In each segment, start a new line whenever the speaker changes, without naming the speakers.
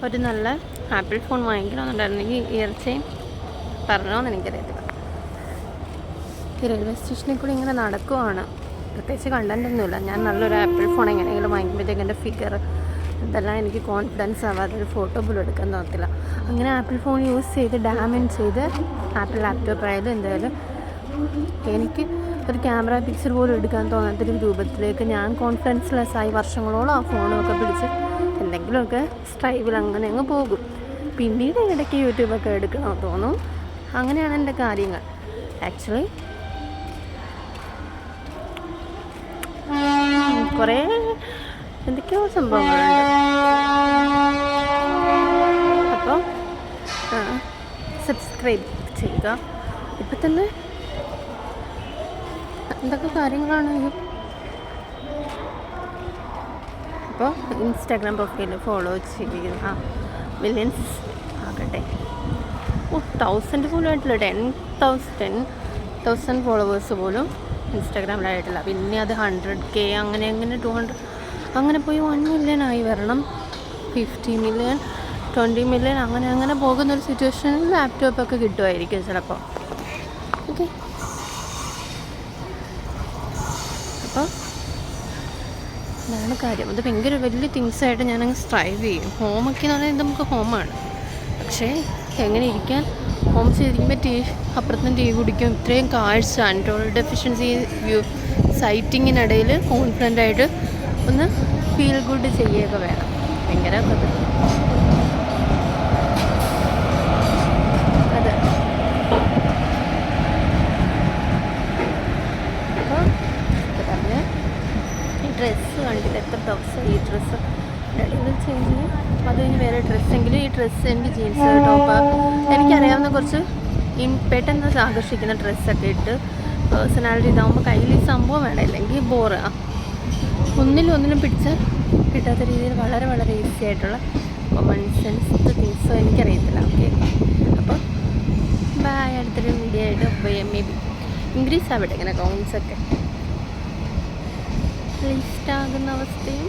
ഒരു നല്ല apple phone വാങ്ങിക്കണമെന്നുണ്ടായിരുന്നെങ്കിൽ ഇയർച്ചയും പറഞ്ഞോന്ന് എനിക്കറിയത്തില്ല. ഈ റെയിൽവേ സ്റ്റേഷനിൽ കൂടി ഇങ്ങനെ നടക്കുവാണ്, പ്രത്യേകിച്ച് കണ്ടൻറ്റൊന്നുമില്ല. ഞാൻ നല്ലൊരു ആപ്പിൾ ഫോൺ എങ്ങനെയെങ്കിലും വാങ്ങിക്കുമ്പോഴത്തേക്ക് എൻ്റെ ഫിഗർ ഇതെല്ലാം എനിക്ക് കോൺഫിഡൻസ് ആവാതെ ഒരു ഫോട്ടോ പോലും എടുക്കാൻ തോന്നത്തില്ല. അങ്ങനെ ആപ്പിൾ ഫോൺ യൂസ് ചെയ്ത് ഡാമേജ് ചെയ്ത് ആപ്പിൾ ലാപ്ടോപ്പ് ആയാലും എന്തായാലും എനിക്ക് ഒരു ക്യാമറ പിക്ചർ പോലും എടുക്കാൻ തോന്നാത്തൊരു രൂപത്തിലേക്ക് ഞാൻ കോൺഫിഡൻസ്ലെസ്സായി വർഷങ്ങളോളം ആ ഫോണൊക്കെ പിടിച്ച് എന്തെങ്കിലുമൊക്കെ സ്ട്രൈവിൽ അങ്ങനെ അങ്ങ് പോകും. പിന്നീട് ഇടയ്ക്ക് യൂട്യൂബൊക്കെ എടുക്കണമെന്ന് തോന്നും. അങ്ങനെയാണ് എൻ്റെ കാര്യങ്ങൾ. ആക്ച്വലി കുറേ എന്തൊക്കെയോ സംഭവങ്ങളുണ്ട്. അപ്പോൾ സബ്സ്ക്രൈബ് ചെയ്യുക. ഇപ്പം തന്നെ എന്തൊക്കെ കാര്യങ്ങളാണ്. അപ്പോൾ ഇൻസ്റ്റാഗ്രാം പ്രൊഫൈൽ ഫോളോ ചെയ്യുക. മില്യൻസ് ആകട്ടെ. 1000 പോലും ആയിട്ടില്ല. 10,000 ഫോളോവേഴ്സ് പോലും ഇൻസ്റ്റാഗ്രാമിലായിട്ടില്ല. പിന്നെ അത് 100K അങ്ങനെ 200 അങ്ങനെ പോയി 1 മില്യൺ ആയി വരണം. 50 മില്യൺ 20 മില്യൺ അങ്ങനെ പോകുന്നൊരു സിറ്റുവേഷനിൽ ലാപ്ടോപ്പൊക്കെ കിട്ടുമായിരിക്കും ചിലപ്പോൾ. ഓക്കെ, അപ്പോൾ അതാണ് കാര്യം. അത് ഭയങ്കര വലിയ തിങ്സായിട്ട് ഞാനങ്ങ് സ്ട്രൈവ് ചെയ്യും. ഹോമൊക്കെ എന്ന് പറയുന്നത് നമുക്ക് ഹോമാണ്. പക്ഷേ എങ്ങനെ ഇരിക്കാൻ ഹോം ചെയ്തിരിക്കുമ്പോൾ അപ്പുറത്തും ടീ കുടിക്കും. ഇത്രയും കാഴ്ച ആൻഡ്രോയിഡ് ഡെഫിഷ്യൻസി സൈറ്റിങ്ങിനിടയിൽ കോൺഫിഡൻ്റായിട്ട് ഒന്ന് ഫീൽ ഗുഡ് ചെയ്യുകയൊക്കെ വേണം. ഭയങ്കര അതെ. അപ്പോൾ പറഞ്ഞ് ഈ ഡ്രസ്സ് കാണിക്കില്ല, എത്ര ദിവസം ഈ ഡ്രസ്സ് ഇടയിൽ ചേഞ്ച് ചെയ്യും. അത് കഴിഞ്ഞ് വേറെ ഡ്രസ്സെങ്കിലും ഈ ഡ്രസ്സ് എനിക്ക് ജീൻസ് ടോപ്പ് എനിക്കറിയാവുന്ന കുറച്ച് പെട്ടെന്ന് ആകർഷിക്കുന്ന ഡ്രസ്സൊക്കെ ഇട്ട് പേഴ്സണാലിറ്റി ഇതാകുമ്പോൾ കയ്യിൽ ഈ സംഭവം വേണം, അല്ലെങ്കിൽ ബോറ്. ഒന്നിലും പിടിച്ചാൽ കിട്ടാത്ത രീതിയിൽ വളരെ വളരെ ഈസി ആയിട്ടുള്ള കോമൺ സെൻസ് തിങ്സോ എനിക്കറിയത്തില്ല. ഓക്കെ, അപ്പോൾ ബൈ. അടുത്തൊരു വീഡിയോ ആയിട്ട് മേ ബി ഇൻക്രീസ് ആവട്ടെ ഇങ്ങനെ കൗണ്ട്സൊക്കെ ലിസ്റ്റ് ആകുന്ന അവസ്ഥയും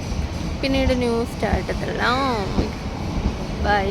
പിന്നീട് ന്യൂ സ്റ്റാർട്ടത്തില്ല. ബൈ.